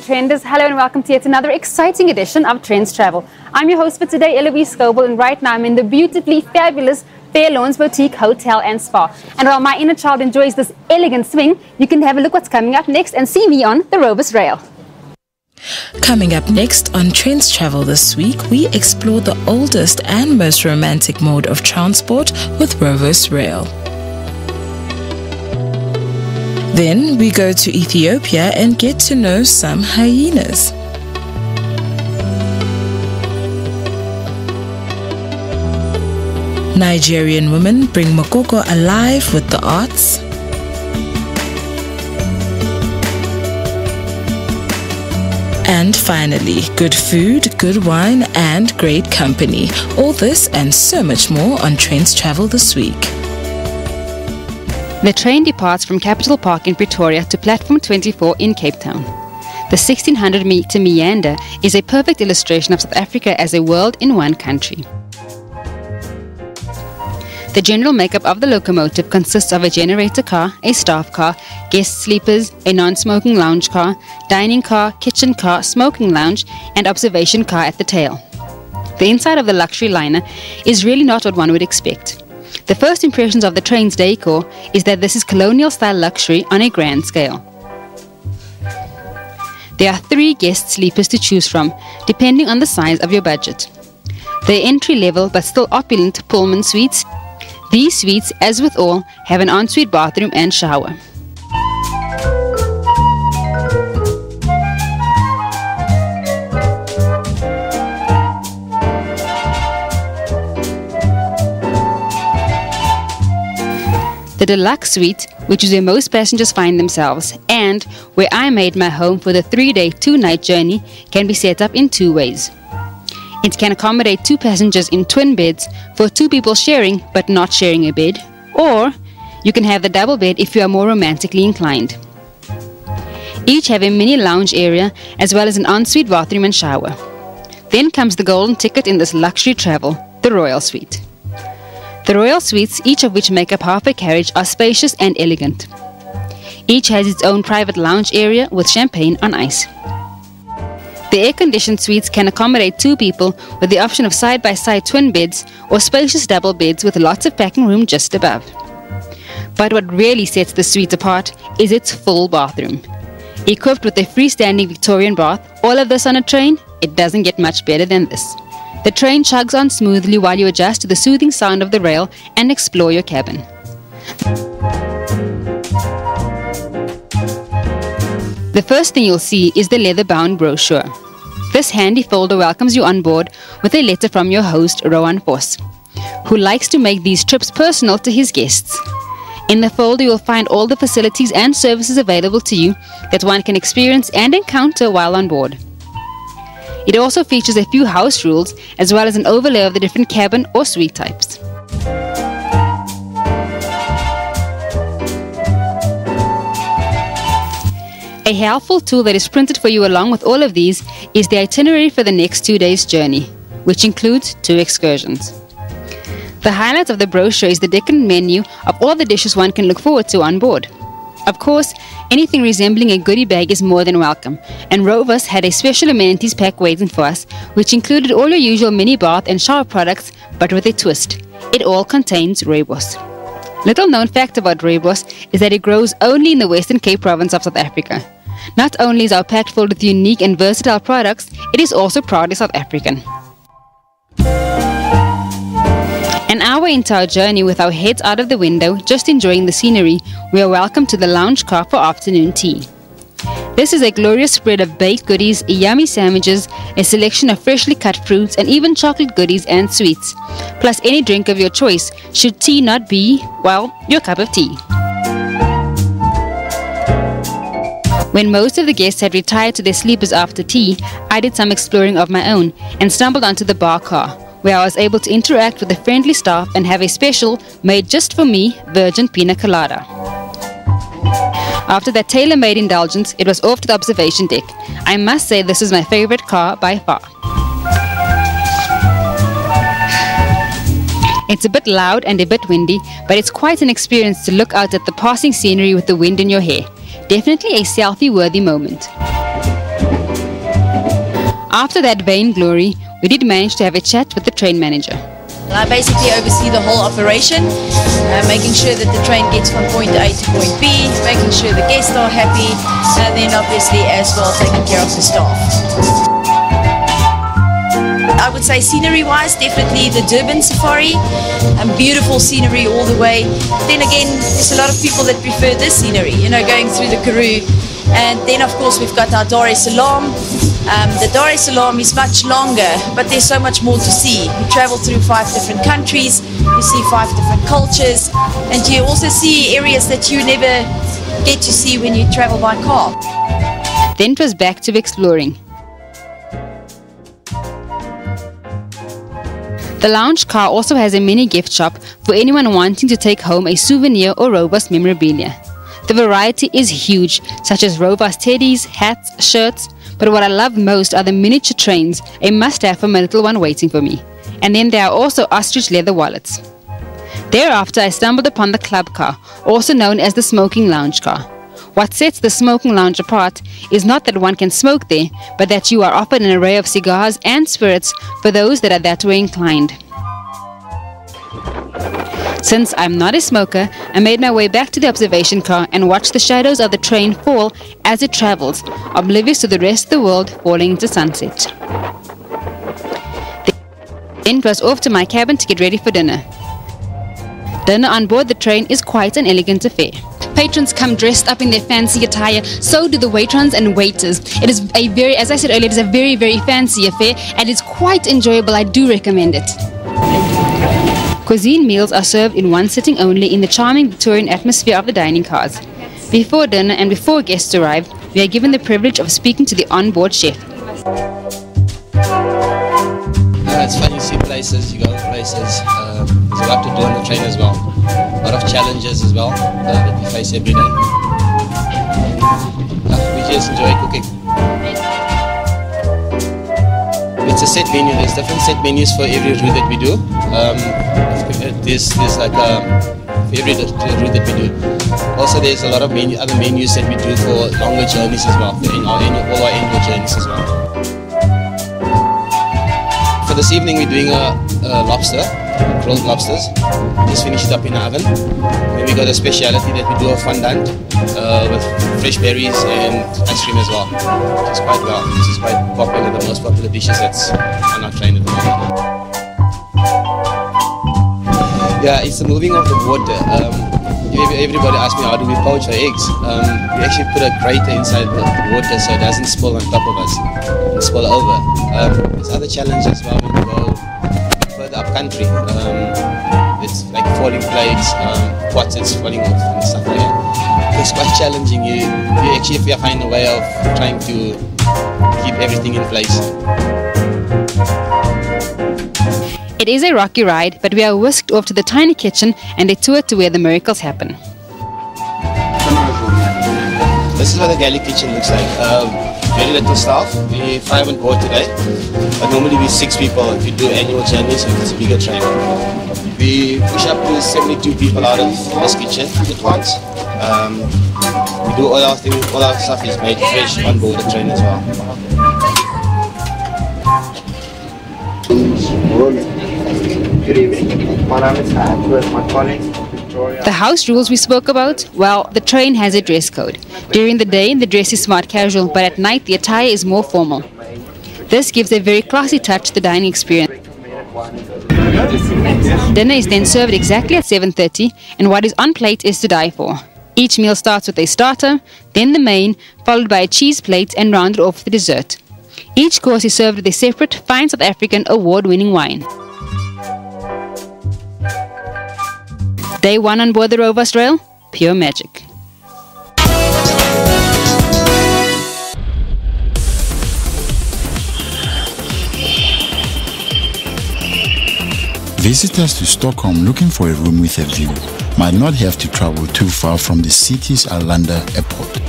Trendz. Hello and welcome to yet another exciting edition of Trendz Travel. I'm your host for today, Eloise Scoble, and right now I'm in the beautifully fabulous Fair Lawns Boutique Hotel and Spa. And while my inner child enjoys this elegant swing, you can have a look what's coming up next and see me on the Robust Rail. Coming up next on Trendz Travel this week, we explore the oldest and most romantic mode of transport with Robust Rail. Then we go to Ethiopia and get to know some hyenas. Nigerian women bring Mokoko alive with the arts. And finally, good food, good wine and great company. All this and so much more on Trendz Travel this week. The train departs from Capital Park in Pretoria to Platform 24 in Cape Town. The 1600-meter meander is a perfect illustration of South Africa as a world in one country. The general makeup of the locomotive consists of a generator car, a staff car, guest sleepers, a non-smoking lounge car, dining car, kitchen car, smoking lounge, and observation car at the tail. The inside of the luxury liner is really not what one would expect. The first impressions of the train's decor is that this is colonial-style luxury on a grand scale. There are 3 guest sleepers to choose from, depending on the size of your budget. The entry-level but still opulent Pullman suites. These suites, as with all, have an ensuite bathroom and shower. The Deluxe Suite, which is where most passengers find themselves, and where I made my home for the 3-day, 2-night journey, can be set up in 2 ways. It can accommodate 2 passengers in twin beds for 2 people sharing but not sharing a bed, or you can have the double bed if you are more romantically inclined. Each have a mini lounge area as well as an ensuite bathroom and shower. Then comes the golden ticket in this luxury travel, the Royal Suite. The Royal Suites, each of which make up half a carriage, are spacious and elegant. Each has its own private lounge area with champagne on ice. The air-conditioned suites can accommodate 2 people with the option of side-by-side twin beds or spacious double beds with lots of packing room just above. But what really sets the suite apart is its full bathroom. Equipped with a freestanding Victorian bath, all of this on a train, it doesn't get much better than this. The train chugs on smoothly while you adjust to the soothing sound of the rail and explore your cabin. The first thing you'll see is the leather-bound brochure. This handy folder welcomes you on board with a letter from your host, Rowan Voss, who likes to make these trips personal to his guests. In the folder you'll find all the facilities and services available to you that one can experience and encounter while on board. It also features a few house rules as well as an overlay of the different cabin or suite types. A helpful tool that is printed for you along with all of these is the itinerary for the next 2 days' journey, which includes 2 excursions. The highlight of the brochure is the decadent menu of all the dishes one can look forward to on board. Of course, anything resembling a goodie bag is more than welcome, and Rovers had a special amenities pack waiting for us, which included all your usual mini bath and shower products, but with a twist. It all contains rooibos. Little known fact about rooibos is that it grows only in the Western Cape province of South Africa. Not only is our pack filled with unique and versatile products, it is also proudly South African. An hour into our journey with our heads out of the window, just enjoying the scenery, we are welcomed to the lounge car for afternoon tea. This is a glorious spread of baked goodies, yummy sandwiches, a selection of freshly cut fruits, and even chocolate goodies and sweets, plus any drink of your choice, should tea not be, well, your cup of tea. When most of the guests had retired to their sleepers after tea, I did some exploring of my own and stumbled onto the bar car, where I was able to interact with the friendly staff and have a special, made just for me, virgin pina colada. After that tailor-made indulgence, it was off to the observation deck. I must say this is my favorite car by far. It's a bit loud and a bit windy, but it's quite an experience to look out at the passing scenery with the wind in your hair. Definitely a selfie-worthy moment. After that vainglory, we did manage to have a chat with the train manager. I basically oversee the whole operation, making sure that the train gets from point A to point B, making sure the guests are happy, and then obviously as well taking care of the staff. I would say scenery-wise, definitely the Durban Safari, beautiful scenery all the way. Then again, there's a lot of people that prefer this scenery, you know, going through the Karoo. And then of course we've got our Dar es Salaam. The Dar es Salaam is much longer, but there's so much more to see. You travel through 5 different countries, you see 5 different cultures, and you also see areas that you never get to see when you travel by car. Then it was back to exploring. The lounge car also has a mini gift shop for anyone wanting to take home a souvenir or Rovas memorabilia. The variety is huge, such as Rovas teddies, hats, shirts, but what I love most are the miniature trains, a must-have for my little one waiting for me. And then there are also ostrich leather wallets. Thereafter I stumbled upon the club car, also known as the smoking lounge car. What sets the smoking lounge apart is not that one can smoke there, but that you are offered an array of cigars and spirits for those that are that way inclined. Since I'm not a smoker, I made my way back to the observation car and watched the shadows of the train fall as it travels, oblivious to the rest of the world falling into sunset. Then it was off to my cabin to get ready for dinner. Dinner on board the train is quite an elegant affair. Patrons come dressed up in their fancy attire, so do the waitrons and waiters. It is a very, as I said earlier, it is a very, very fancy affair and it's quite enjoyable. I do recommend it. Cuisine meals are served in one sitting only in the charming Victorian atmosphere of the dining cars. Before dinner and before guests arrive, we are given the privilege of speaking to the onboard chef. It's fun, you see places, you go to places. There's a lot to do on the train as well. A lot of challenges as well that we face every day. We just enjoy cooking. It's a set menu. There's different set menus for every route that we do. There's like for every route that we do. Also, there's a lot of other menus that we do for longer journeys as well, for all our annual journeys as well. For this evening, we're doing a lobster, grilled lobsters. Just finish it up in the oven. Then we got a speciality that we do a fondant with fresh berries and ice cream as well. Which is quite popular, the most popular dishes that's on our train at the moment. Yeah, it's the moving of the water. Everybody asks me, how do we poach our eggs? We actually put a grater inside the water so it doesn't spill on top of us and spill over. There's other challenges as well when you go further up country. It's like falling plates, pots that's falling off and stuff like that. It's quite challenging. You actually have to find a way of trying to keep everything in place. It is a rocky ride, but we are whisked off to the tiny kitchen and a tour to where the miracles happen. This is what the galley kitchen looks like. Very little staff. We're 5 on board today, but normally we're 6 people if you do annual journeys if it's a bigger train. We push up to 72 people out of this kitchen at once. We do all our things, all our stuff is made fresh on board the train as well. Good evening. My name is Matt with my colleague Victoria. The house rules we spoke about? Well, the train has a dress code. During the day, the dress is smart casual, but at night, the attire is more formal. This gives a very classy touch to the dining experience. Dinner is then served exactly at 7:30, and what is on plate is to die for. Each meal starts with a starter, then the main, followed by a cheese plate and rounded off with the dessert. Each course is served with a separate, fine South African award-winning wine. Day 1 on board the Rovas Rail, pure magic. Visitors to Stockholm looking for a room with a view might not have to travel too far from the city's Arlanda airport.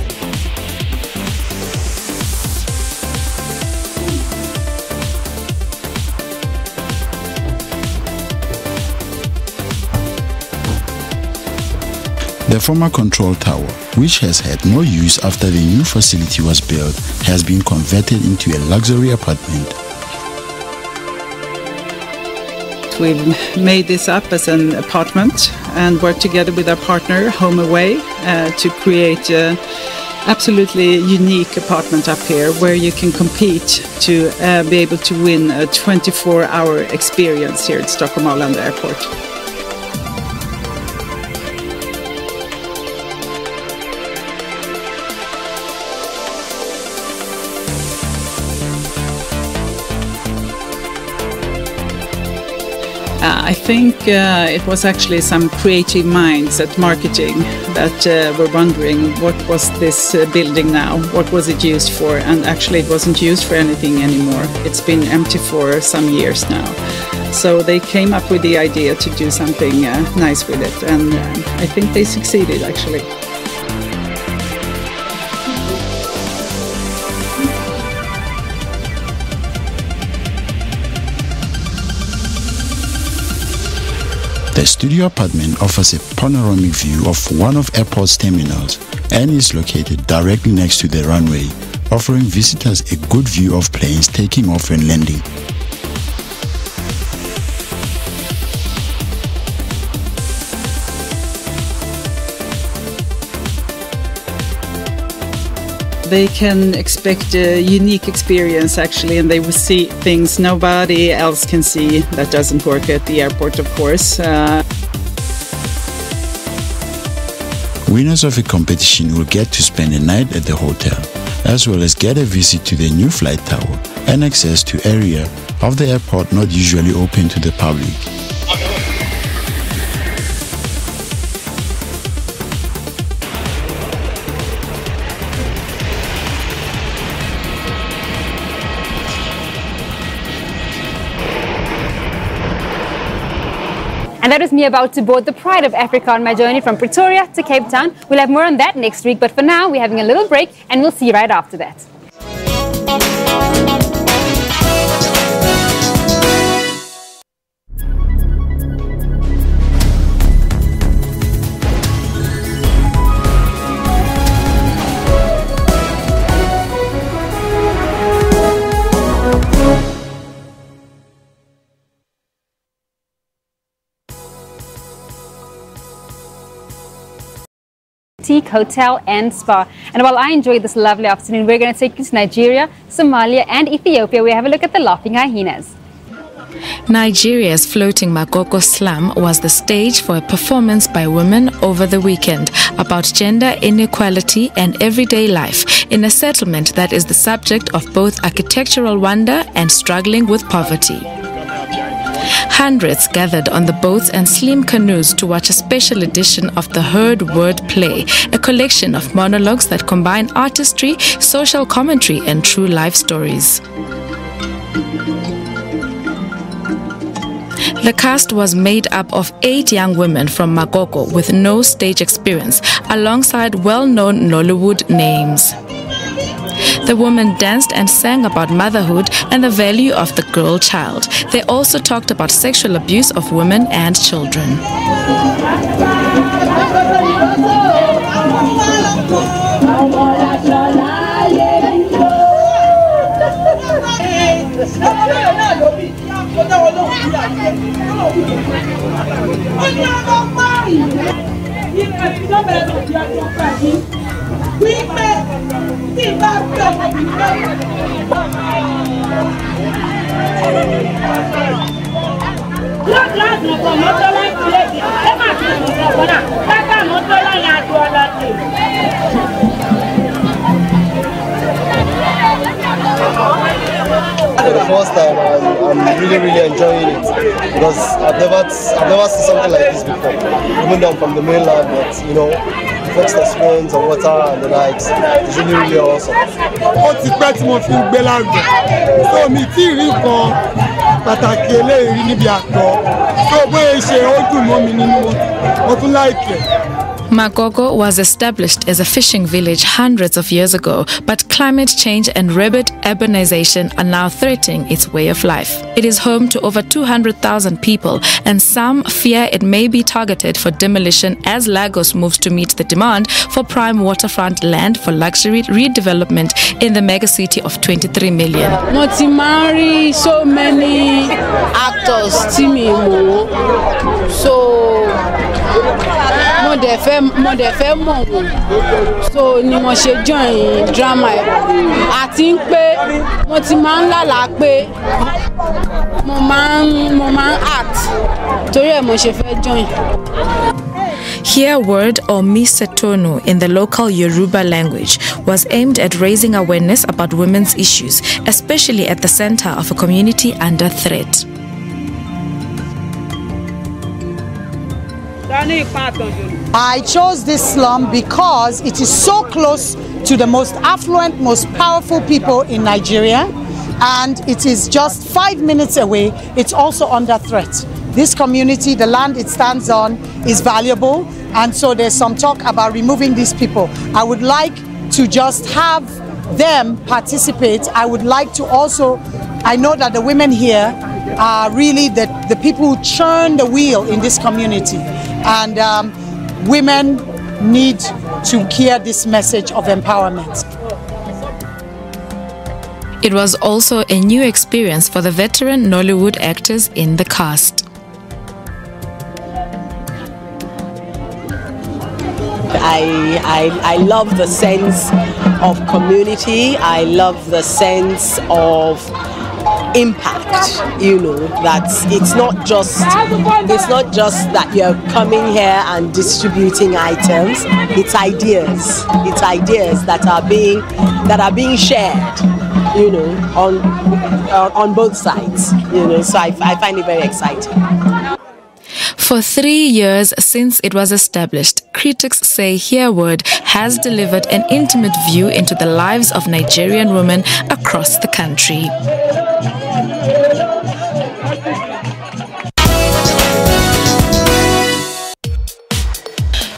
The former control tower, which has had no use after the new facility was built, has been converted into a luxury apartment. We've made this up as an apartment and worked together with our partner Home Away to create an absolutely unique apartment up here where you can compete to be able to win a 24-hour experience here at Stockholm Arlanda Airport. I think it was actually some creative minds at marketing that were wondering what was this building now, what was it used for, and actually it wasn't used for anything anymore. It's been empty for some years now. So they came up with the idea to do something nice with it, and I think they succeeded actually. The studio apartment offers a panoramic view of one of airport's terminals and is located directly next to the runway, offering visitors a good view of planes taking off and landing. They can expect a unique experience actually, and they will see things nobody else can see that doesn't work at the airport, of course. Winners of a competition will get to spend a night at the hotel, as well as get a visit to the new flight tower and access to area of the airport not usually open to the public. And that was me about to board the Pride of Africa on my journey from Pretoria to Cape Town. We'll have more on that next week, but for now we're having a little break and we'll see you right after that. Hotel and spa. And while I enjoyed this lovely afternoon, we're going to take you to Nigeria, Somalia and Ethiopia. We have a look at the laughing hyenas. Nigeria's floating Makoko slum was the stage for a performance by women over the weekend about gender inequality and everyday life in a settlement that is the subject of both architectural wonder and struggling with poverty. Hundreds gathered on the boats and slim canoes to watch a special edition of the Heard Word Play, a collection of monologues that combine artistry, social commentary, and true life stories. The cast was made up of 8 young women from Makoko with no stage experience, alongside well-known Nollywood names. The women danced and sang about motherhood and the value of the girl child. They also talked about sexual abuse of women and children. For the first time, I'm really enjoying it because I've never seen something like this before. Even though I'm from the mainland, but you know, the first experience of water and the likes is really awesome. Ó ti pẹ́ tí mo fi ń gbé lágbè, so mi tí rí nǹkan pàtàkì eléyìí níbi àtọ̀, so bóyá ṣe ó dùn mọ́ mi nínú, mo tún láìkẹ̀. Magogo was established as a fishing village hundreds of years ago, but climate change and rapid urbanization are now threatening its way of life. It is home to over 200,000 people, and some fear it may be targeted for demolition as Lagos moves to meet the demand for prime waterfront land for luxury redevelopment in the megacity of 23 million. Marry so many actors, so so ni mo ṣe join drama àti pé mo ti máa ń lálàá pé mo máa ń act torí ẹ̀ mo ṣe fẹ́ join. Here word or Misetono in the local Yoruba language was aimed at raising awareness about women's issues, especially at the center of a community under threat. I chose this slum because it is so close to the most affluent, most powerful people in Nigeria, and it is just 5 minutes away. It's also under threat. This community, the land it stands on, is valuable, and so there's some talk about removing these people. I would like to just have them participate. I would like to also, I know that the women here are really the people who churn the wheel in this community, and women need to hear this message of empowerment. It was also a new experience for the veteran Nollywood actors in the cast. I love the sense of community. I love the sense of impact, you know, that it's not just that you're coming here and distributing items. It's ideas that are being shared, you know, on both sides, you know, so I find it very exciting. For 3 years since it was established, critics say Hereward has delivered an intimate view into the lives of Nigerian women across the country.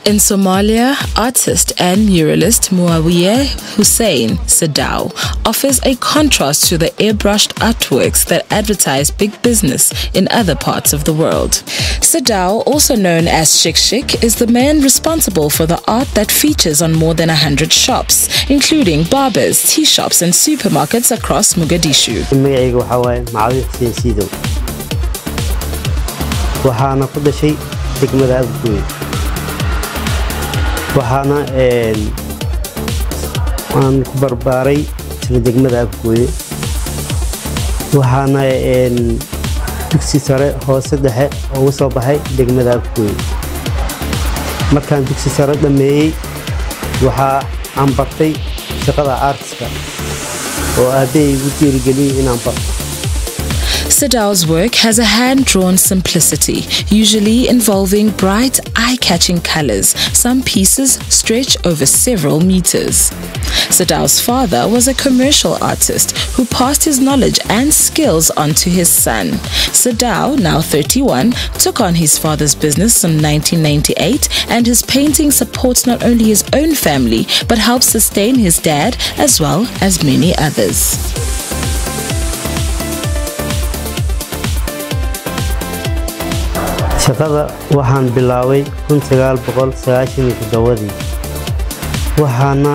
In Somalia, artist and muralist Muawiyah Hussein Sadao offers a contrast to the airbrushed artworks that advertise big business in other parts of the world. Sadao, also known as Shik Shik, is the man responsible for the art that features on more than 100 shops, including barbers, tea shops and supermarkets across Mogadishu. waxaana aan ku barbaaray isla degmada Abkooye waxaana dugsi sare hoose dhexe oo soo baxay degmada Abkooye markaan dugsi sare dhameeyay waxa aan bartay shaqada artska oo aabay igu dhiirigeliyay inaan barto. Sadao's work has a hand-drawn simplicity, usually involving bright, eye-catching colors. Some pieces stretch over several meters. Sadao's father was a commercial artist who passed his knowledge and skills on to his son. Sadao, now 31, took on his father's business in 1998, and his painting supports not only his own family, but helps sustain his dad as well as many others. shaqada waxaan bilaabay 1997 waxaana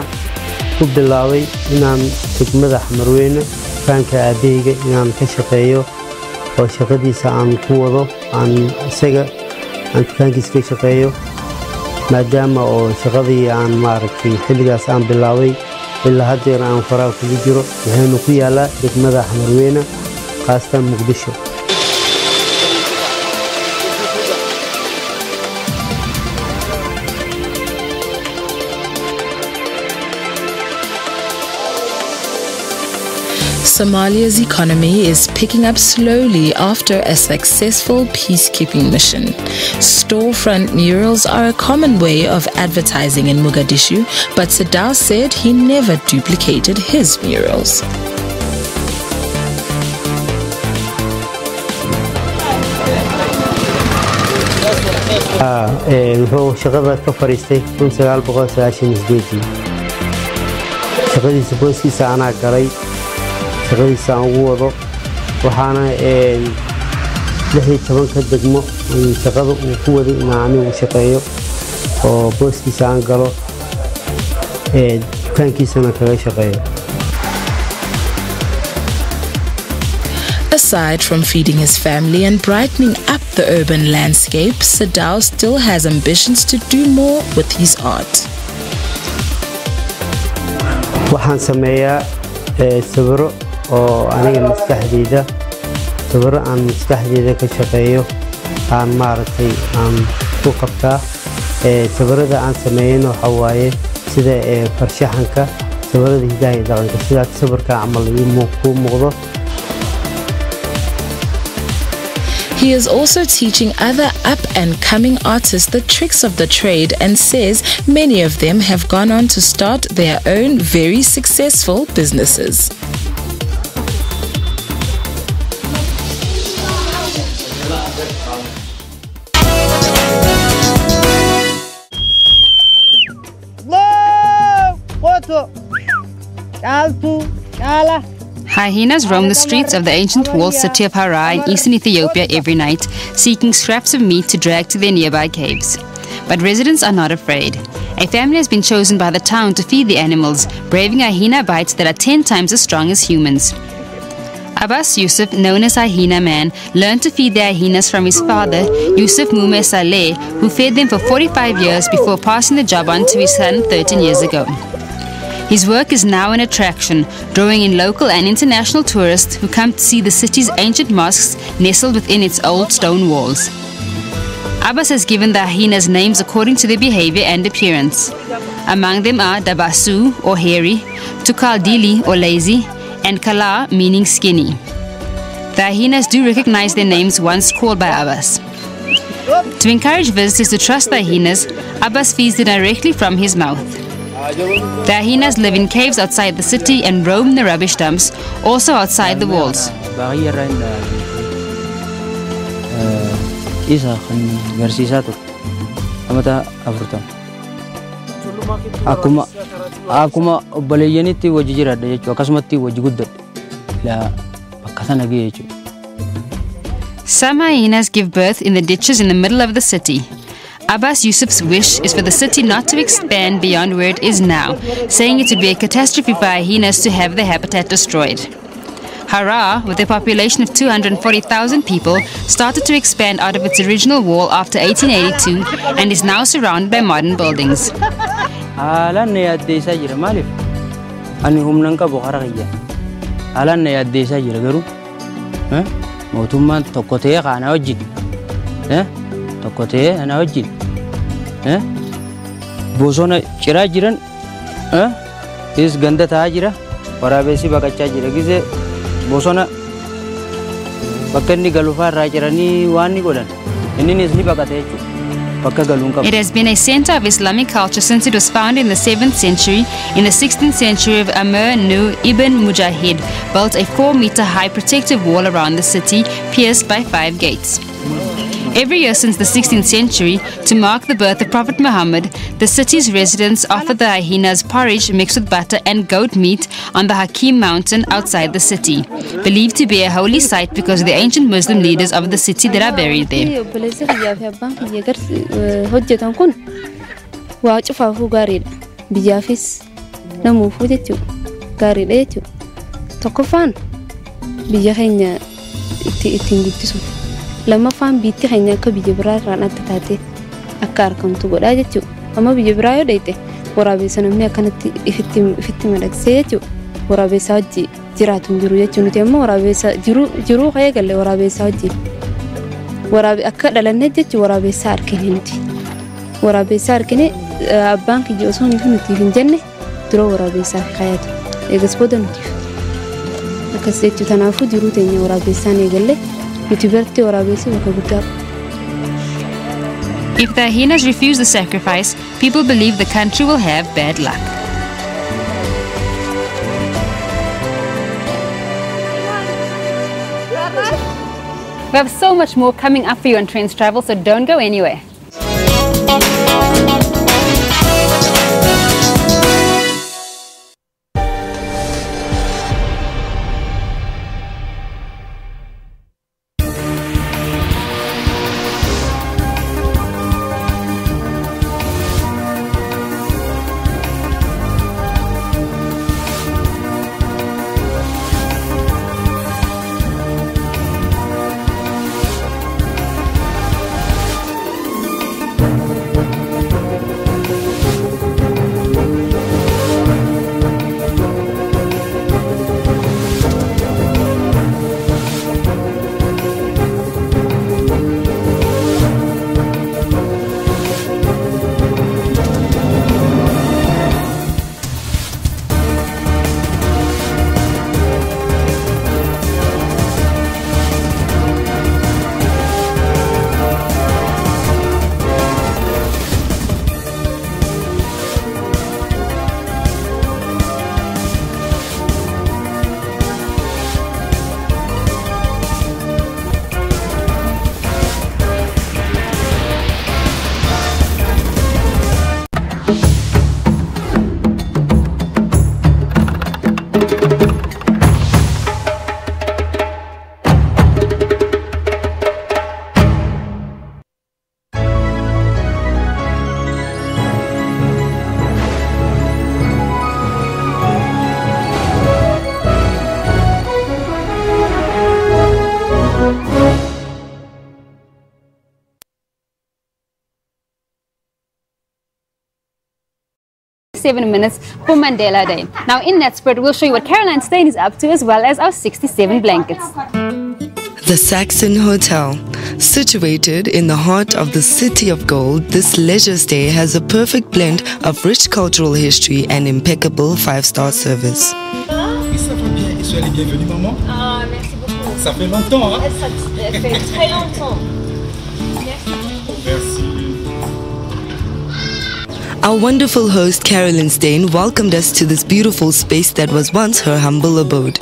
ku bilaabay inaan degmada Xamarweyne faanka aabeyga inaan ka shaqeeyo oo shaqadiisa aan ku wado aan isaga aan faankiisa ka shaqeeyo maadaama oo shaqadii aan maaragtay xilligaas aan bilaabay ilaa hadda aan faraha ku jiro waxaanu ku yaalaa degmada Xamarweyne qaasatan Muqdisho. Somalia's economy is picking up slowly after a successful peacekeeping mission. Storefront murals are a common way of advertising in Mogadishu, but Sadao said he never duplicated his murals. wuxuu shaqada ka fariistay 1998 shaqadiisa booskiisa anaa galay shaqadiisa aan ugu wado waxaana 16 ka degmo shaqada uu ku waday inaan anigu shaqeeyo oo booskiisa aan galo dukaankiisana kaga shaqeeyo. Aside from feeding his family and brightening up the urban landscape, Sadao still has ambitions to do more with his art. waxaan sameeyaa sawiro oo aniga maskaxdeyda sawiro aan maskaxdeyda ka shaqeeyo aan maaragtay aan ku qabtaa sawirada aan sameeyno waxa waaye sida farshaxanka sawirada hidaha iyo dhaqanka sida sawirka camal ii muuqdo. He is also teaching other up-and-coming artists the tricks of the trade and says many of them have gone on to start their own very successful businesses. Hyenas roam the streets of the ancient walled city of Harar in eastern Ethiopia every night, seeking scraps of meat to drag to their nearby caves. But residents are not afraid. A family has been chosen by the town to feed the animals, braving hyena bites that are 10 times as strong as humans. Abbas Yusuf, known as Hyena Man, learned to feed the hyenas from his father, Yusuf Mume Saleh, who fed them for 45 years before passing the job on to his son 13 years ago. His work is now an attraction, drawing in local and international tourists who come to see the city's ancient mosques nestled within its old stone walls. Abbas has given the hyenas names according to their behavior and appearance. Among them are Dabasu, or hairy, Tukaldili, or lazy, and Kala, meaning skinny. The hyenas do recognize their names once called by Abbas. To encourage visitors to trust the hyenas, Abbas feeds them directly from his mouth. The hyenas live in caves outside the city and roam the rubbish dumps, also outside the walls. Some hyenas give birth in the ditches in the middle of the city. Abbas Yusuf's wish is for the city not to expand beyond where it is now, saying it would be a catastrophe for hyenas to have their habitat destroyed. Harar, with a population of 240,000 people, started to expand out of its original wall after 1882 and is now surrounded by modern buildings. Bosona ciraa jiran is ganda ta'aa jira waraabessi baqachaa jira gize bosona bakka inni galuufaa irraa ciranii waan ni godhan inninis ni baqata jechuudha. It has been a center of Islamic culture since it was founded in the 7th century. In the 16th century, Amir Nu ibn Mujahid built a 4-meter high protective wall around the city, pierced by 5 gates. Every year since the 16th century, to mark the birth of Prophet Muhammad, the city's residents offer the hyenas porridge mixed with butter and goat meat on the Hakim mountain outside the city, believed to be a holy site because of the ancient Muslim leaders of the city that are buried there. lama faan biitti keenya akka biyya biraa irraan adda taate akka argamtu godhaa jechuudha. Amma biyya biraa yoo dhayite waraabessa namni akkanatti ifitti madaqsee jechuudha. Waraabessa hojii jiraatu hin jiru jechuudha. Nuti ammoo waraabessa jiruu ka'ee galle waraabessa hojii. Akka dhalanne jechuudha waraabessa harkine nuti. Waraabessa harkine abbaan kiyya osoo nuti hin jenne dura waraabessaaf kayatu. Eegas booda nuti. Akkas jechuudha. Kanaafuu jiruu teenya waraabessaan eegalle. If the hyenas refuse the sacrifice, people believe the country will have bad luck. We have so much more coming up for you on Trendz Travel, so don't go anywhere. 67 minutes for Mandela Day. Now in that spirit, we'll show you what Caroline Steyn is up to, as well as our 67 blankets. The Saxon Hotel. Situated in the heart of the City of Gold, this leisure stay has a perfect blend of rich cultural history and impeccable 5-star service. Soyez les bienvenus, maman. Ah, merci beaucoup. Ça fait longtemps, hein? Ça fait très longtemps. Merci. Our wonderful host, Caroline Steyn, welcomed us to this beautiful space that was once her humble abode.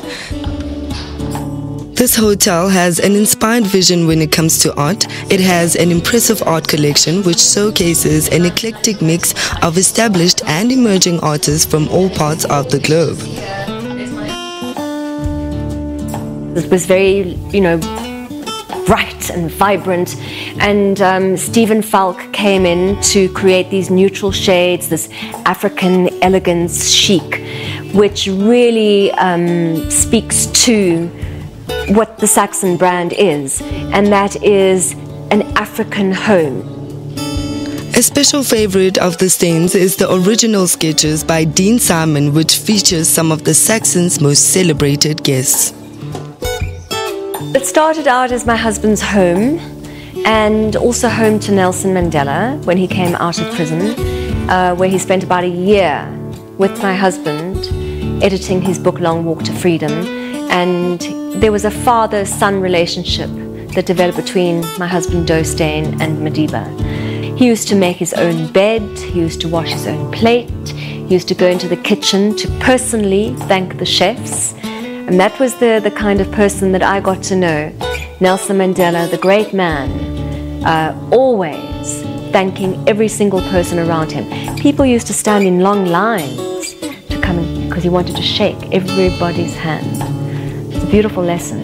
This hotel has an inspired vision when it comes to art. It has an impressive art collection which showcases an eclectic mix of established and emerging artists from all parts of the globe. It was very, bright and vibrant, and Stephen Falk came in to create these neutral shades, this African elegance chic, which really speaks to what the Saxon brand is, and that is an African home. A special favorite of the Steyns is the original sketches by Dean Simon, which features some of the Saxons' most celebrated guests. It started out as my husband's home, and also home to Nelson Mandela when he came out of prison, where he spent about a year with my husband editing his book Long Walk to Freedom. And there was a father-son relationship that developed between my husband Doe Steyn and Madiba. He used to make his own bed, he used to wash his own plate, he used to go into the kitchen to personally thank the chefs. And that was the kind of person that I got to know. Nelson Mandela, the great man, always thanking every single person around him. People used to stand in long lines to come in because he wanted to shake everybody's hand. It's a beautiful lesson.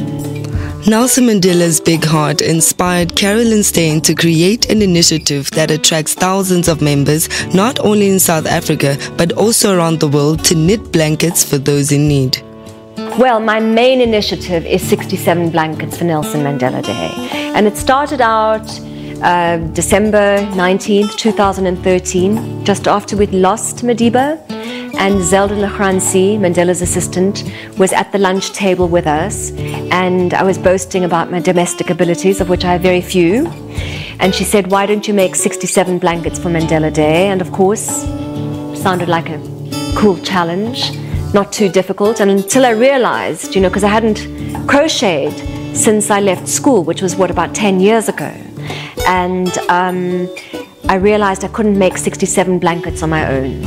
Nelson Mandela's big heart inspired Caroline Steyn to create an initiative that attracts thousands of members, not only in South Africa, but also around the world, to knit blankets for those in need. Well, my main initiative is 67 blankets for Nelson Mandela Day. And it started out December 19th, 2013, just after we'd lost Madiba. And Zelda Lachransi, Mandela's assistant, was at the lunch table with us. And I was boasting about my domestic abilities, of which I have very few. And she said, why don't you make 67 blankets for Mandela Day? And of course, sounded like a cool challenge. Not too difficult, and until I realized, because I hadn't crocheted since I left school, which was about 10 years ago, and I realized I couldn't make 67 blankets on my own,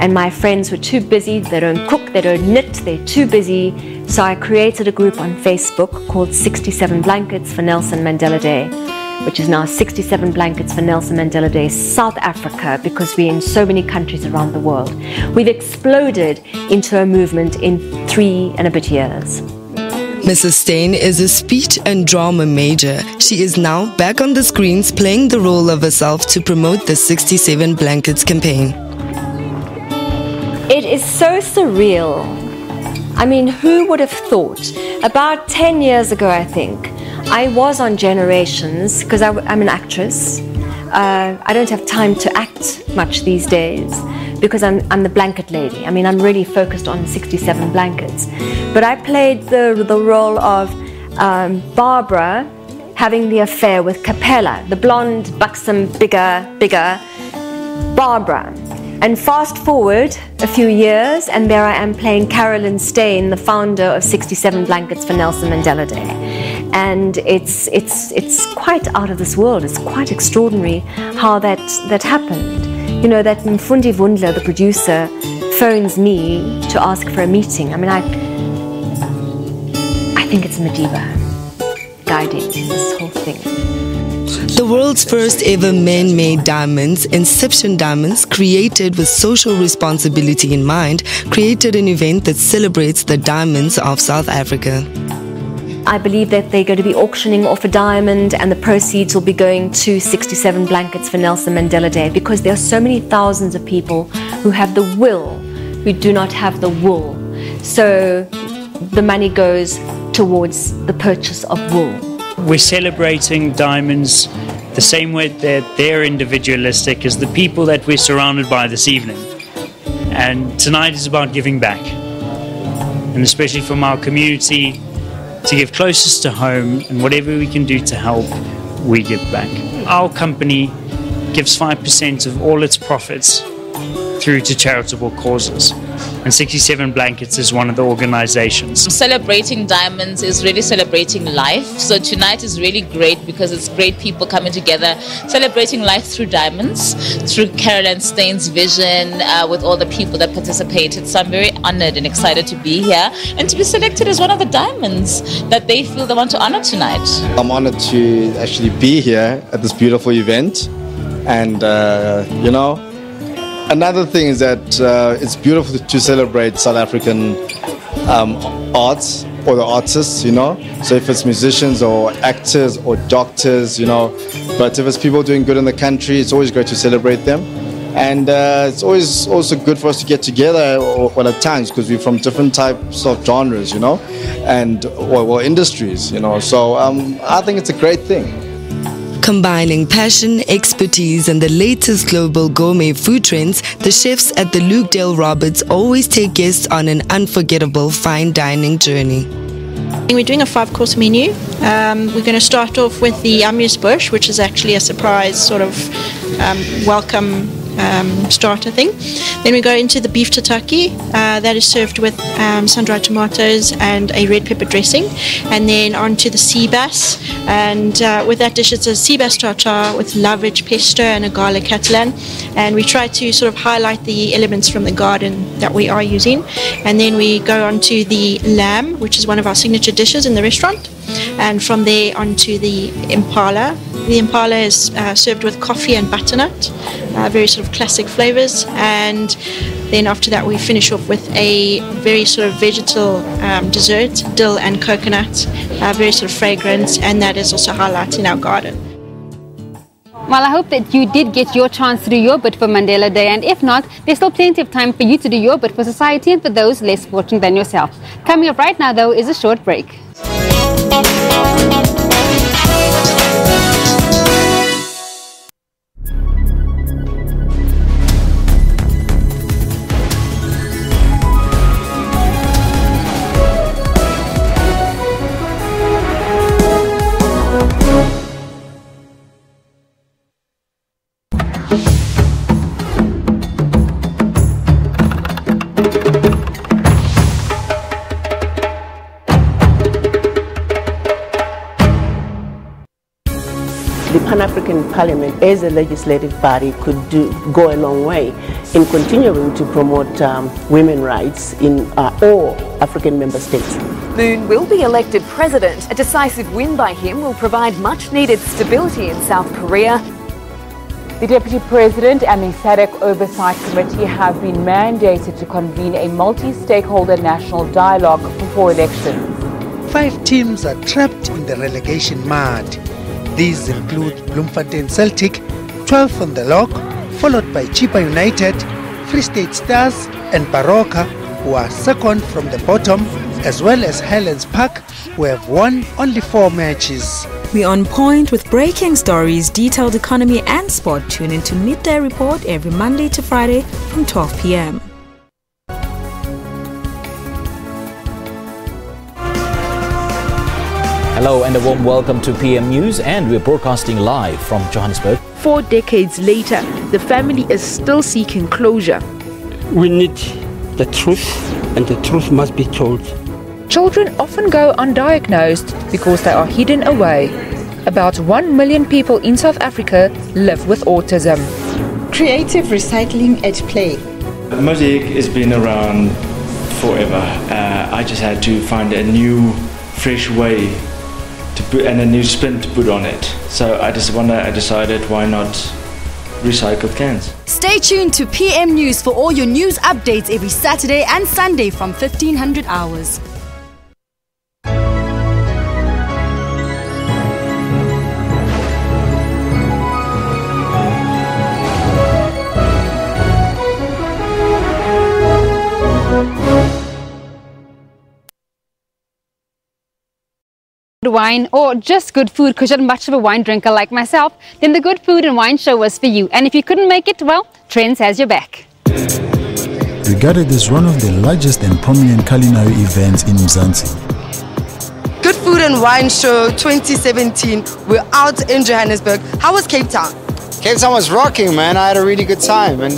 and my friends were too busy. They don't cook, they don't knit, they're too busy. So I created a group on Facebook called 67 Blankets for Nelson Mandela Day, which is now 67 Blankets for Nelson Mandela Day South Africa, because we're in so many countries around the world. We've exploded into a movement in 3 and a bit years. Mrs. Steyn is a speech and drama major. She is now back on the screens playing the role of herself to promote the 67 Blankets campaign. It is so surreal. I mean, who would have thought? About 10 years ago, I think, I was on Generations, because I'm an actress. I don't have time to act much these days because I'm the blanket lady. I mean, I'm really focused on 67 blankets. But I played the role of Barbara having the affair with Capella, the blonde, buxom, bigger Barbara. And fast forward a few years, and there I am playing Caroline Steyn, the founder of 67 Blankets for Nelson Mandela Day. And it's quite out of this world. It's quite extraordinary how that happened. That Mfundi Wundler, the producer, phones me to ask for a meeting. I mean, I think it's Madiba guiding this whole thing. The world's first ever man-made diamonds, Inception Diamonds, created with social responsibility in mind, created an event that celebrates the diamonds of South Africa. I believe that they're going to be auctioning off a diamond, and the proceeds will be going to 67 Blankets for Nelson Mandela Day, because there are so many thousands of people who have the will, who do not have the wool. So the money goes towards the purchase of wool. We're celebrating diamonds the same way that they're individualistic as the people that we're surrounded by this evening. And tonight is about giving back, and especially from our community, to give closest to home, and whatever we can do to help, we give back. Our company gives 5% of all its profits through to charitable causes, and 67 Blankets is one of the organizations. Celebrating diamonds is really celebrating life, so tonight is really great because it's great people coming together, celebrating life through diamonds, through Caroline Stein's vision, with all the people that participated. So I'm very honored and excited to be here and to be selected as one of the diamonds that they feel they want to honor tonight. I'm honored to actually be here at this beautiful event, and you know, another thing is that it's beautiful to celebrate South African arts, or the artists, you know. So if it's musicians or actors or doctors, you know, but if it's people doing good in the country, it's always great to celebrate them. And it's always also good for us to get together at times, because we're from different types of genres, you know, and or industries, you know. So I think it's a great thing. Combining passion, expertise, and the latest global gourmet food trends, the chefs at the Luke Dale Roberts always take guests on an unforgettable fine dining journey. We're doing a 5-course menu. We're going to start off with the amuse bouche, which is actually a surprise sort of welcome starter thing. Then we go into the beef tataki, that is served with sun-dried tomatoes and a red pepper dressing, and then on to the sea bass, and with that dish it's a sea bass tartare with laveage pesto and a garlic catalan, and we try to sort of highlight the elements from the garden that we are using. And then we go on to the lamb, which is one of our signature dishes in the restaurant, and from there on to the impala. The impala is served with coffee and butternut, very sort of classic flavors, and then after that we finish off with a very sort of vegetal dessert, dill and coconut, very sort of fragrant, and that is also highlighted in our garden. Well, I hope that you did get your chance to do your bit for Mandela Day, and if not, there's still plenty of time for you to do your bit for society and for those less fortunate than yourself. Coming up right now, though, is a short break. The Pan-African Parliament as a legislative body could go a long way in continuing to promote women's rights in all African member states. Moon will be elected president. A decisive win by him will provide much needed stability in South Korea. The Deputy President and the SADC Oversight Committee have been mandated to convene a multi-stakeholder national dialogue before elections. 5 teams are trapped in the relegation mud. These include Bloemfontein Celtic, 12th on the log, followed by Chipa United, Free State Stars and Baroka, who are second from the bottom, as well as Highlands Park, who have won only 4 matches. We're on point with breaking stories, detailed economy and sport. Tune into Midday Report every Monday to Friday from 12 p.m. Hello and a warm welcome to PM News, and we're broadcasting live from Johannesburg. 4 decades later, the family is still seeking closure. We need the truth, and the truth must be told. Children often go undiagnosed because they are hidden away. About 1 million people in South Africa live with autism. Creative recycling at play. Mosaic has been around forever. I just had to find a new, fresh way to put and a new spin to put on it. So I decided, why not recycled cans? Stay tuned to PM News for all your news updates every Saturday and Sunday from 1500 hours. Wine or just good food because you're not much of a wine drinker like myself, then the Good Food and Wine Show was for you. And if you couldn't make it, well, Trendz has your back. regarded as one of the largest and prominent culinary events in Mzansi. Good Food and Wine Show 2017. We're out in Johannesburg. How was Cape Town? Cape Town was rocking, man. I had a really good time, and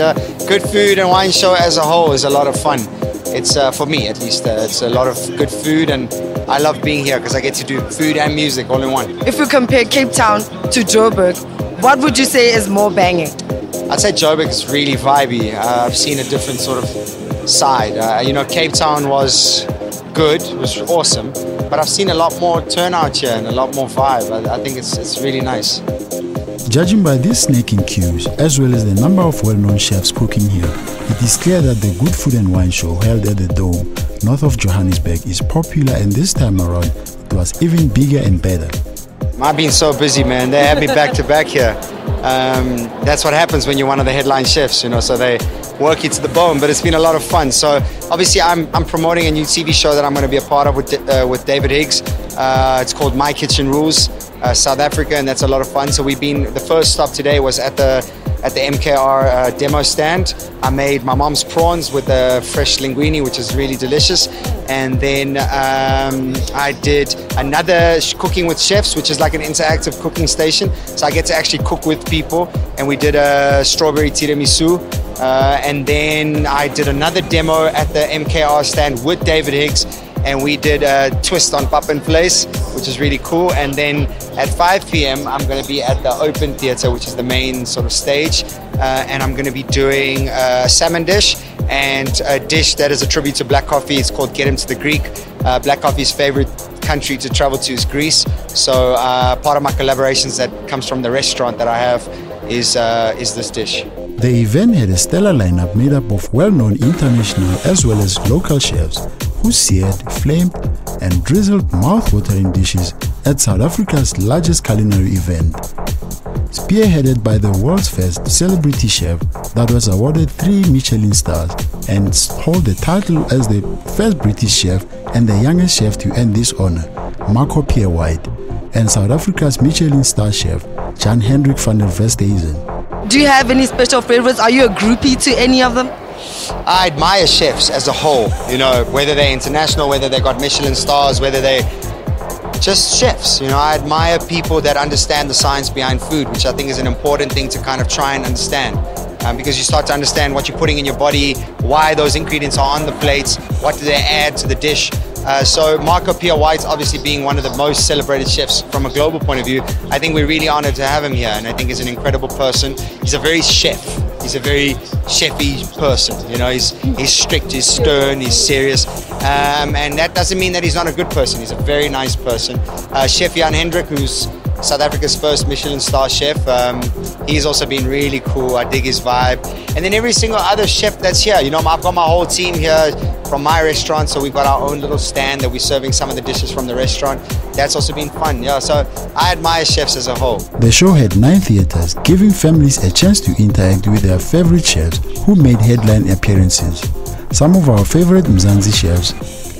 Good Food and Wine Show as a whole is a lot of fun. It's for me at least. It's a lot of good food, and I love being here because I get to do food and music all in one. If we compare Cape Town to Joburg, what would you say is more banging? I'd say Joburg is really vibey. I've seen a different sort of side. Cape Town was good, it was awesome, but I've seen a lot more turnout here and a lot more vibe. I think it's really nice. Judging by these snaking queues, as well as the number of well-known chefs cooking here, it is clear that the Good Food and Wine Show held at the Dome, north of Johannesburg, is popular, and this time around, it was even bigger and better. I've been so busy, man. They have me back to back here. That's what happens when you're one of the headline chefs, so they work you to the bone, but it's been a lot of fun. So obviously I'm promoting a new TV show that I'm going to be a part of with David Higgs. It's called My Kitchen Rules, South Africa, and that's a lot of fun. So the first stop today was at the MKR demo stand. I made my mom's prawns with the fresh linguine, which is really delicious. And then I did another Cooking with Chefs, which is like an interactive cooking station. So I get to actually cook with people. And we did a strawberry tiramisu. And then I did another demo at the MKR stand with David Higgs. And we did a twist on Pappen Place, which is really cool. And then at 5 p.m. I'm going to be at the Open Theatre, which is the main sort of stage. And I'm going to be doing a salmon dish and a dish that is a tribute to black coffee. It's called Get Him to the Greek. Black coffee's favorite country to travel to is Greece. So part of my collaborations that comes from the restaurant that I have is this dish. The event had a stellar lineup made up of well-known international as well as local chefs who seared, flamed, and drizzled mouth-watering dishes at South Africa's largest culinary event. Spearheaded by the world's first celebrity chef that was awarded 3 Michelin stars and hold the title as the first British chef and the youngest chef to earn this honor, Marco Pierre White, and South Africa's Michelin star chef, Jan Hendrik van der Westhuizen. Do you have any special favorites? Are you a groupie to any of them? I admire chefs as a whole, whether they're international, whether they got Michelin stars, whether they just chefs. I admire people that understand the science behind food, which I think is an important thing to kind of try and understand. Because you start to understand what you're putting in your body, why those ingredients are on the plates, what do they add to the dish. So Marco Pierre White, obviously being one of the most celebrated chefs from a global point of view, I think we're really honored to have him here, and I think he's an incredible person. He's a very chef. He's a very chefy person. He's strict, he's stern, he's serious, and that doesn't mean that he's not a good person. He's a very nice person. Chef Jan Hendrik, who's South Africa's first Michelin star chef, he's also been really cool. I dig his vibe. And then every single other chef that's here, I've got my whole team here from my restaurant, so we've got our own little stand that we're serving some of the dishes from the restaurant. That's also been fun. So I admire chefs as a whole. The show had 9 theaters, giving families a chance to interact with their favorite chefs who made headline appearances. Some of our favorite Mzansi chefs,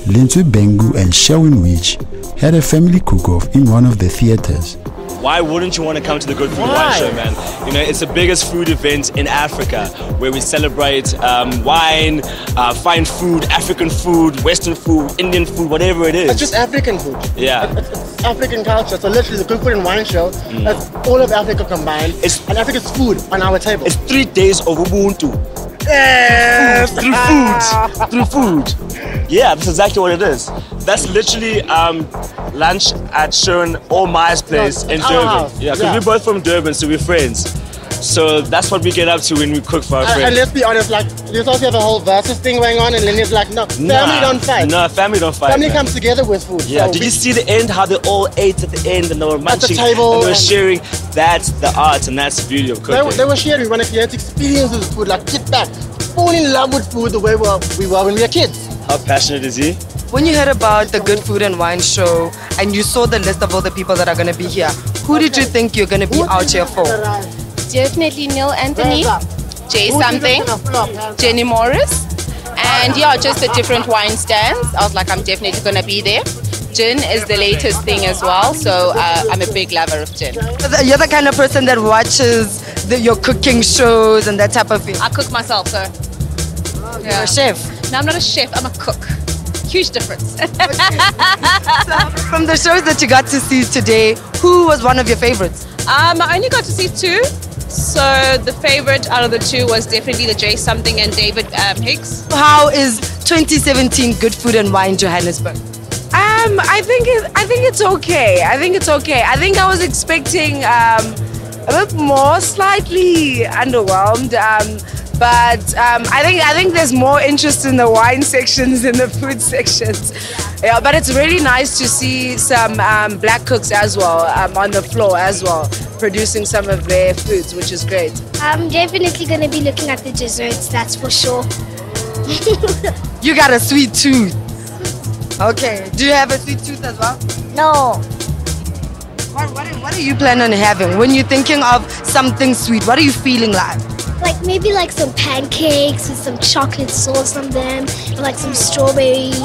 Lintwe Bengu and Sherwin Witch, had a family cook-off in one of the theaters. Why wouldn't you want to come to the Good Food and Wine Show, man? It's the biggest food event in Africa where we celebrate wine, fine food, African food, Western food, Indian food, whatever it is. It's just African food. Yeah. It's African culture. So literally the Good Food and Wine Show, that's all of Africa combined. And Africa's food on our table. It's 3 days of Ubuntu. Yes! Through food. Yeah, that's exactly what it is. That's literally lunch at Sharon or Maya's place in Durban. Yeah, because we're both from Durban, so we're friends. So that's what we get up to when we cook for our friends. And let's be honest, there's also the whole versus thing going on, and Lenny's like, no, family don't fight. No, family don't fight. Family comes together with food. Yeah, so did you see the end, how they all ate at the end and they were munching at the table and they were sharing? That's the art and that's the beauty of cooking. They were sharing. We want to create experiences with food, get back, fall in love with food the way we were when we were kids. How passionate is he? When you heard about the Good Food and Wine Show and you saw the list of all the people that are going to be here, who did you think you're going to be out here for? Definitely Neil Anthony, Jay Something, Jenny Morris, and just the different wine stands. I was like, I'm definitely going to be there. Gin is the latest thing as well, so I'm a big lover of gin. You're the kind of person that watches your cooking shows and that type of thing? I cook myself, so. You're a chef. No, I'm not a chef. I'm a cook. Huge difference. So, from the shows that you got to see today, who was one of your favorites? I only got to see 2. So the favorite out of the 2 was definitely the Jay Something and David Hicks. How is 2017 Good Food and Wine Johannesburg? I think it's okay. I think I was expecting a bit more, slightly underwhelmed. But I think there's more interest in the wine sections than the food sections. Yeah, but it's really nice to see some black cooks as well on the floor as well, producing some of their foods, which is great. I'm definitely going to be looking at the desserts, that's for sure. You got a sweet tooth. Okay. Do you have a sweet tooth as well? No. What are you planning on having? When you're thinking of something sweet, what are you feeling like? Like maybe like some pancakes with some chocolate sauce on them, and like some strawberries,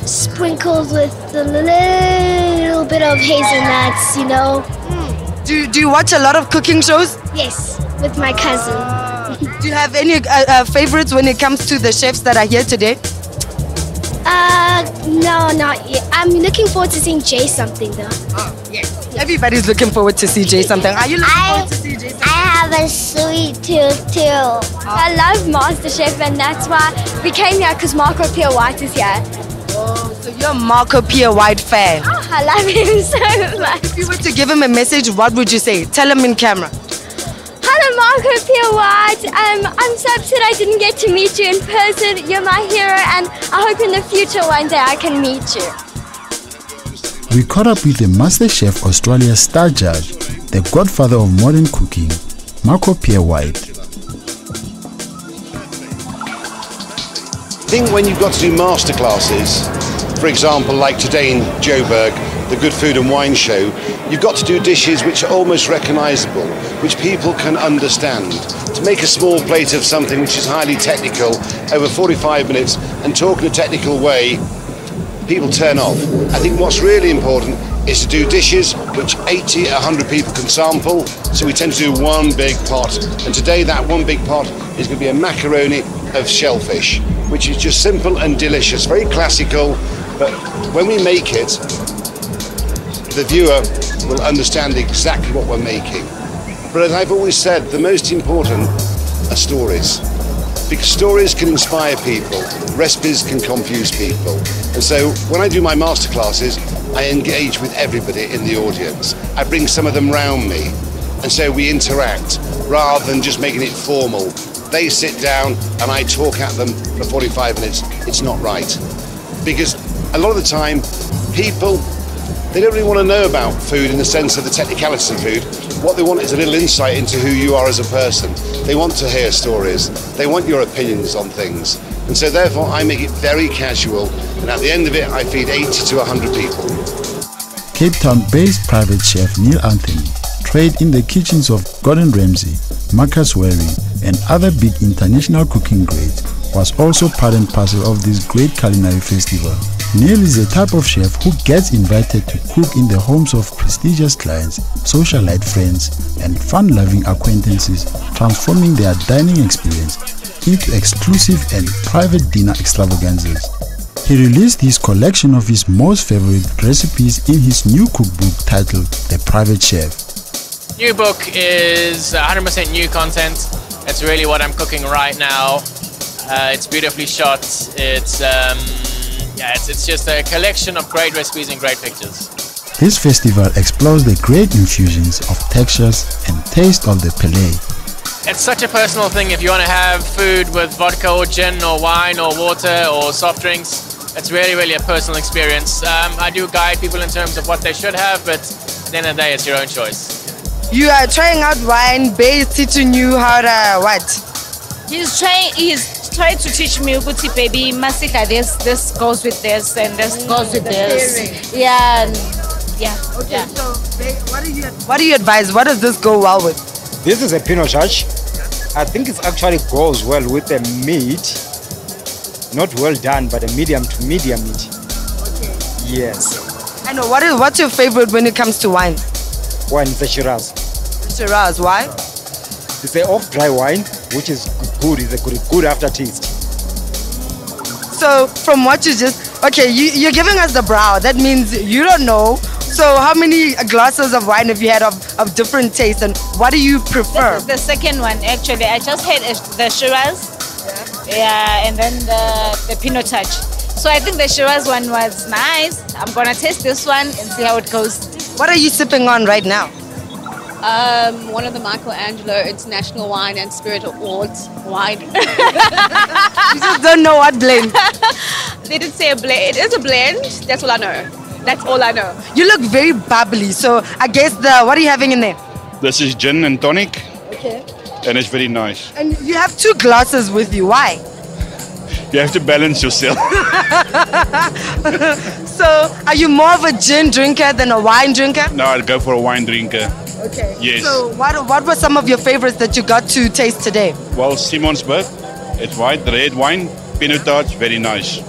sprinkled with a little bit of hazelnuts, you know. Do you watch a lot of cooking shows? Yes, with my cousin. Do you have any favorites when it comes to the chefs that are here today? No, not yet. I'm looking forward to seeing Jay Something though. Oh, yes. Everybody's looking forward to see Jay Something. Are you looking forward to see Jay Something? I have a sweet tooth too. I love Masterchef, and that's why we came here because Marco Pierre White is here. Oh, so you're a Marco Pierre White fan. Oh, I love him so much. If you were to give him a message, what would you say? Tell him in camera. Hello, Marco Pierre White. I'm so upset I didn't get to meet you in person. You're my hero, and I hope in the future one day I can meet you. We caught up with the Masterchef Australia star judge, the godfather of modern cooking, Marco Pierre White. I think when you've got to do masterclasses, for example, like today in Joburg, the Good Food and Wine Show, you've got to do dishes which are almost recognisable, which people can understand. To make a small plate of something which is highly technical over 45 minutes and talk in a technical way, people turn off. I think what's really important is to do dishes which 80, 100 people can sample, so we tend to do one big pot. And today that one big pot is going to be a macaroni of shellfish, which is just simple and delicious, very classical, but when we make it, the viewer will understand exactly what we're making. But as I've always said, the most important are stories. Because stories can inspire people, recipes can confuse people. And so when I do my masterclasses, I engage with everybody in the audience. I bring some of them round me. And so we interact rather than just making it formal. They sit down and I talk at them for 45 minutes. It's not right. Because a lot of the time, people, they don't really want to know about food in the sense of the technicalities of food. What they want is a little insight into who you are as a person. They want to hear stories. They want your opinions on things. And so therefore I make it very casual, and at the end of it I feed 80 to 100 people. Cape Town-based private chef Neil Anthony trained in the kitchens of Gordon Ramsay, Marcus Waring and other big international cooking greats, was also part and parcel of this great culinary festival. Neil is the type of chef who gets invited to cook in the homes of prestigious clients, socialite friends, and fun-loving acquaintances, transforming their dining experience into exclusive and private dinner extravaganzas. He released his collection of his most favorite recipes in his new cookbook titled The Private Chef. New book is 100% new content. It's really what I'm cooking right now. It's beautifully shot. It's just a collection of great recipes and great pictures. This festival explores the great infusions of textures and taste of the palate. It's such a personal thing. If you want to have food with vodka or gin or wine or water or soft drinks, it's really, really a personal experience. I do guide people in terms of what they should have, but at the end of the day, it's your own choice. You are trying out wine, Bay teaching you how to what? He's trying to teach me, Uguti baby, Masika, this goes with this and this goes with this. Yeah. Okay, yeah. So what do you advise? What does this go well with? This is a Pinot Judge. I think it actually goes well with the meat. Not well done, but a medium to medium meat. Okay. Yes. I know. What's your favorite when it comes to wine? Wine is the Shiraz. Shiraz, why? It's an off-dry wine, which is good. It's a good aftertaste. So from what you just, okay, you're giving us the brow. That means you don't know. So how many glasses of wine have you had of different tastes, and what do you prefer? This is the second one, actually. I just had the Shiraz, yeah, and then the Pinot Touch. So I think the Shiraz one was nice. I'm gonna taste this one and see how it goes. What are you sipping on right now? One of the Michelangelo International Wine and Spirit Awards wine. You just don't know what blend. They didn't say a blend. It is a blend. That's all I know. That's all I know. You look very bubbly. So I guess what are you having in there? This is gin and tonic. Okay. And it's very nice. And you have 2 glasses with you. Why? You have to balance yourself. So are you more of a gin drinker than a wine drinker? No, I'd go for a wine drinker. Okay. Yes. So what were some of your favorites that you got to taste today? Well, Simonsberg, it's white, the red wine, Pinot Touch, very nice.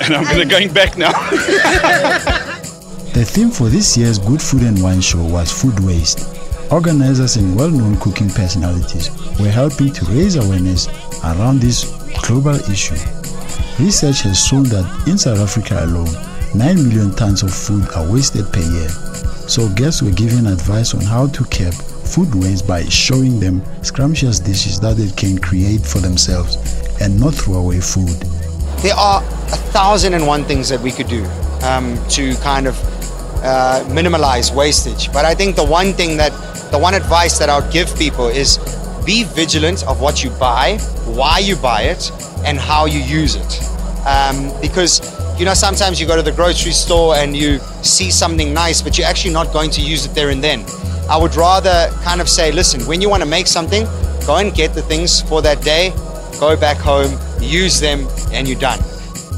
And I'm going back now. The theme for this year's Good Food and Wine Show was food waste. Organizers and well-known cooking personalities were helping to raise awareness around this global issue. Research has shown that in South Africa alone, 9 million tons of food are wasted per year. So guests were given advice on how to curb food waste by showing them scrumptious dishes that they can create for themselves and not throw away food. There are 1,001 things that we could do to kind of minimize wastage. But I think the one advice that I would give people is be vigilant of what you buy, why you buy it, and how you use it. Because sometimes you go to the grocery store and you see something nice, but you're actually not going to use it there and then. I would rather kind of say, listen, when you want to make something, go and get the things for that day, go back home, use them, and you're done.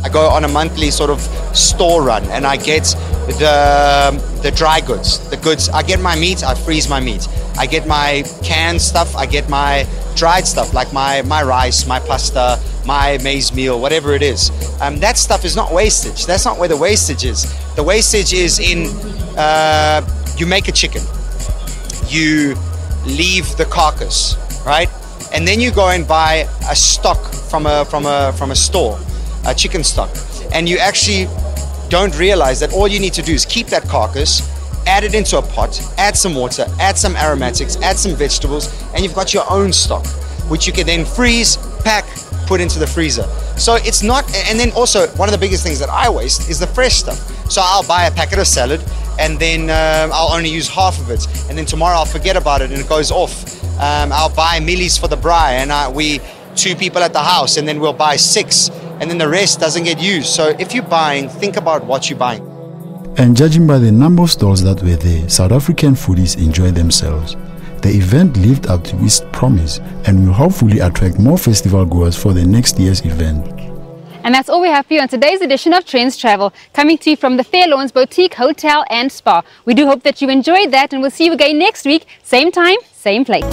I go on a monthly sort of store run and I get the dry goods, I get my meat, I freeze my meat. I get my canned stuff, I get my dried stuff like my rice, my pasta, my maize meal, whatever it is. That stuff is not wastage. That's not where the wastage is. The wastage is in, you make a chicken, you leave the carcass, right? And then you go and buy a stock from a store, a chicken stock, and you actually don't realize that all you need to do is keep that carcass, add it into a pot, add some water, add some aromatics, add some vegetables, and you've got your own stock, which you can then freeze, pack, put into the freezer. So it's not, and then also one of the biggest things that I waste is the fresh stuff. So I'll buy a packet of salad and then I'll only use half of it, and then tomorrow I'll forget about it and it goes off. I'll buy mealies for the braai, and we 2 people at the house, and then we'll buy 6, and then the rest doesn't get used. So if you're buying, think about what you're buying. And judging by the number of stalls that were there, South African foodies enjoyed themselves. The event lived up to its promise and will hopefully attract more festival goers for the next year's event. And that's all we have for you on today's edition of Trendz Travel, coming to you from the Fairlawns Boutique Hotel and Spa. We do hope that you enjoyed that, and we'll see you again next week, same time, same place.